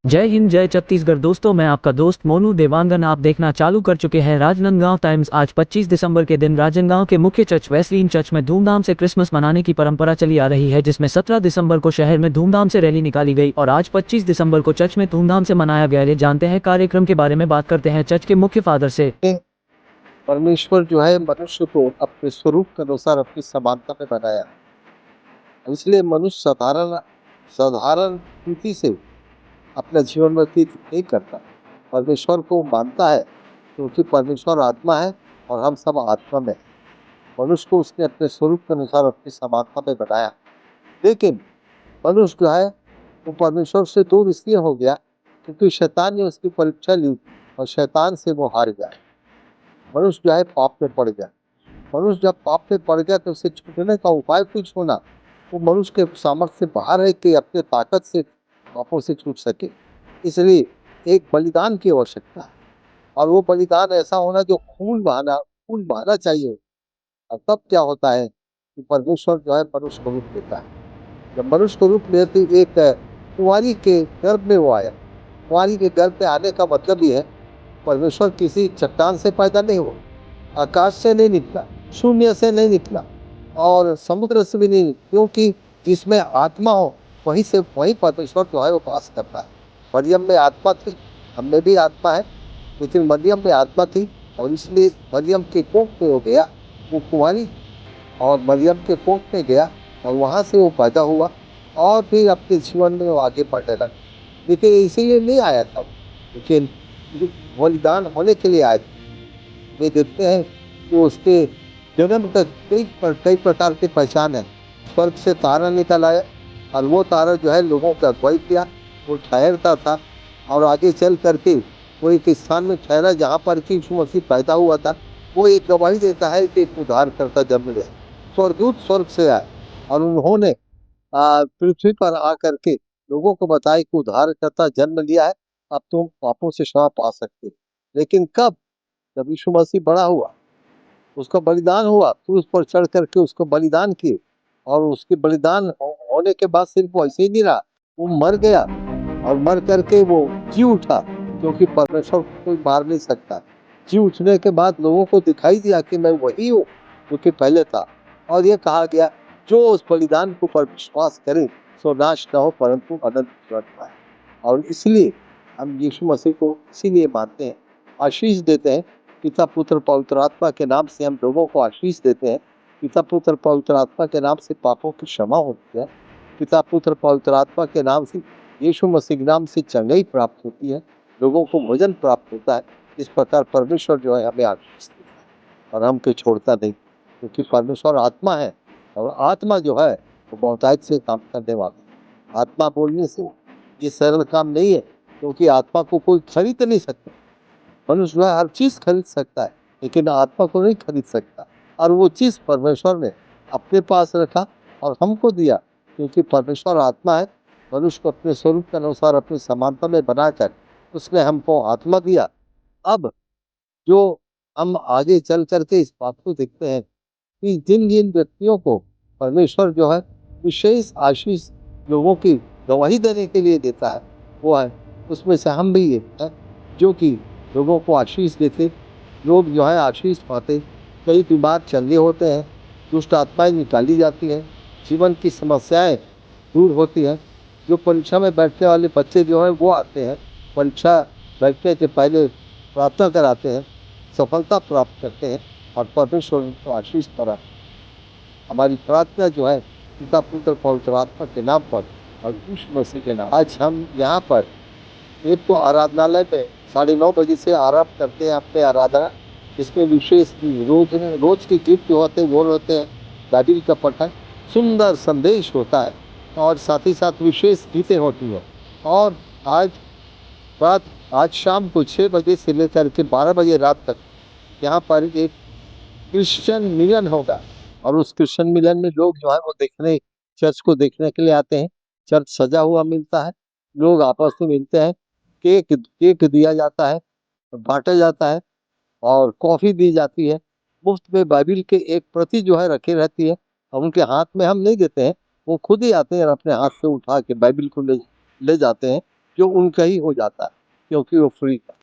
जय हिंद जय छत्तीसगढ़। दोस्तों, मैं आपका दोस्त मोनू देवांगन। आप देखना चालू कर चुके हैं राजनांदगांव टाइम्स। आज 25 दिसंबर के दिन राजनांदगांव के मुख्य चर्च वेस्लिन चर्च में धूमधाम से क्रिसमस मनाने की परंपरा चली आ रही है, जिसमें 17 दिसंबर को शहर में धूमधाम से रैली निकाली गई और आज 25 दिसंबर को चर्च में धूमधाम से मनाया गया। ये जानते हैं कार्यक्रम के बारे में, बात करते हैं चर्च के मुख्य फादर से। परमेश्वर जो है मनुष्य को अपने स्वरूप के अनुसार अपनी समानता में बनाया, इसलिए मनुष्य साधारण साधारण रीति से अपने जीवन व्यतीत नहीं करता, परमेश्वर को मानता है, क्योंकि परमेश्वर आत्मा है और हम सब आत्मा में। मनुष्य को उसने अपने स्वरूप के अनुसार अपनी समानता में बनाया, लेकिन मनुष्य जो है वो परमेश्वर से दूर इसलिए हो गया क्योंकि शैतान ने उसकी परीक्षा ली और शैतान से वो हार गया। मनुष्य जो है पाप में पड़ गया। मनुष्य जब पाप में पड़ गया तो उसे छूटने का उपाय कुछ होना, वो मनुष्य के सामर्थ्य से बाहर है कि अपने ताकत से पापों से छूट सके। इसलिए एक बलिदान की आवश्यकता है, और वो बलिदान ऐसा होना जो खून बहाना चाहिए। और तब क्या होता है कि परमेश्वर जो है मनुष्य को रूप लेता है। जब मनुष्य को रूप लेते एक कुंवारी के गर्भ में वो आया। कुंवारी के गर्भ में आने का मतलब ये है, परमेश्वर किसी चट्टान से पैदा नहीं हुआ, आकाश से नहीं निकला, शून्य से नहीं निकला और समुद्र से भी नहीं, क्योंकि जिसमें आत्मा हो वहीं परमेश्वर जो है वो वास करता है। मरियम में आत्मा थी, हम में भी आत्मा है, लेकिन मरियम में आत्मा थी और इसलिए मरियम के कोख में हो गया वो कुंवारी, और मरियम के कोख में गया और वहाँ से वो पैदा हुआ और फिर अपने जीवन में वो आगे बढ़ने लगा। लेकिन इसीलिए नहीं आया था, लेकिन बलिदान होने के लिए आया था। वे देखते हैं कि उसके जन्म तक कई प्रकार की पहचान है। स्वर्ग से तारा निकल आया और वो तारा जो है लोगों का अगुवाई किया, वो ठहरता था और आगे चल करके वो एक स्थान में ठहरा जहाँ पर कि यीशु मसीह पैदा हुआ था। वो एक गवाही देता है कि एक उद्धारकर्ता जन्म लिया, स्वर्गदूत स्वर्ग से आए और उन्होंने पृथ्वी पर आकर के लोगों को बताया कि उद्धारकर्ता जन्म लिया है, अब तुम पापों से क्षमा पा सकते हो। लेकिन कब? जब यीशु मसीह बड़ा हुआ, उसका बलिदान हुआ, तो उस पर चढ़ करके उसको बलिदान किए और उसके बलिदान होने के बाद सिर्फ वो ऐसे ही नहीं रहा, वो मर गया और मर करके वो जी उठा, क्योंकि परमेश्वर को कोई मार नहीं सकता। जी उठने के बाद लोगों को दिखाई दिया कि मैं वही हूँ जो कि पहले था, और ये कहा गया जो उस बलिदान को पर विश्वास करे सो नाश न हो परंतु अनंत जीवन पाए। और इसलिए हम यीशु मसीह को इसीलिए मानते हैं, आशीष देते हैं। पिता पुत्र पवित्र आत्मा के नाम से हम लोगों को आशीष देते हैं। पिता पुत्र पवित्र आत्मा के नाम से पापों की क्षमा होती है। पिता पुत्र पवित्र आत्मा के नाम से यीशु मसीह के नाम से चंगाई प्राप्त होती है, लोगों को भोजन प्राप्त होता है। इस प्रकार परमेश्वर जो है हमें आशीष देता है और हमको छोड़ता नहीं, क्योंकि परमेश्वर आत्मा है और आत्मा जो है वो बहुतायत से काम करने वाला है। आत्मा बोलने से ये सरल काम नहीं है, क्योंकि आत्मा को कोई खरीद नहीं सकता। मनुष्य जो है हर चीज खरीद सकता है, लेकिन आत्मा को नहीं खरीद सकता, और वो चीज परमेश्वर ने अपने पास रखा और हमको दिया, क्योंकि परमेश्वर आत्मा है। मनुष्य को अपने स्वरूप के अनुसार अपनी समानता में बनाकर उसने हमको आत्मा दिया। अब जो हम आगे चल करके इस बात को देखते हैं कि जिन जिन व्यक्तियों को परमेश्वर जो है विशेष आशीष लोगों की गवाही देने के लिए देता है, वो है, उसमें से हम भी एक हैं जो कि लोगों को आशीष देते। लोग जो है आशीष पाते, कई बीमार चंगे होते हैं, दुष्ट आत्माएं निकाली जाती हैं, जीवन की समस्याएं दूर होती हैं। जो परीक्षा में बैठने वाले बच्चे जो हैं वो आते हैं, परीक्षा बैठने के पहले प्रार्थना कराते हैं, सफलता प्राप्त करते हैं और परमेश्वर उनको आशीष करा। हमारी प्रार्थना जो है पिता पुत्र पवित्र आत्मा के नाम पर और यीशु मसीह के नाम। आज हम यहाँ पर एक तो आराधनालय में 9:30 बजे से आरंभ करते हैं अपने आराधना, जिसमें विशेष रोज की गीत जो होते हैं वो होते हैं, बाइबिल का पठन, सुंदर संदेश होता है और साथ ही साथ विशेष गीतें होती हैं। और आज रात आज शाम को 6 बजे से लेकर के 12 बजे रात तक यहाँ पर एक क्रिश्चियन मिलन होगा, और उस क्रिश्चियन मिलन में लोग जो है वो देखने, चर्च को देखने के लिए आते हैं। चर्च सजा हुआ मिलता है, लोग आपस में मिलते हैं, केक केक दिया जाता है, बांटा जाता है और कॉफी दी जाती है। मुफ्त में बाइबिल के एक प्रति जो है रखी रहती है, और उनके हाथ में हम नहीं देते हैं, वो खुद ही आते हैं और अपने हाथ से उठा के बाइबिल को ले ले जाते हैं जो उनका ही हो जाता है क्योंकि वो फ्री था।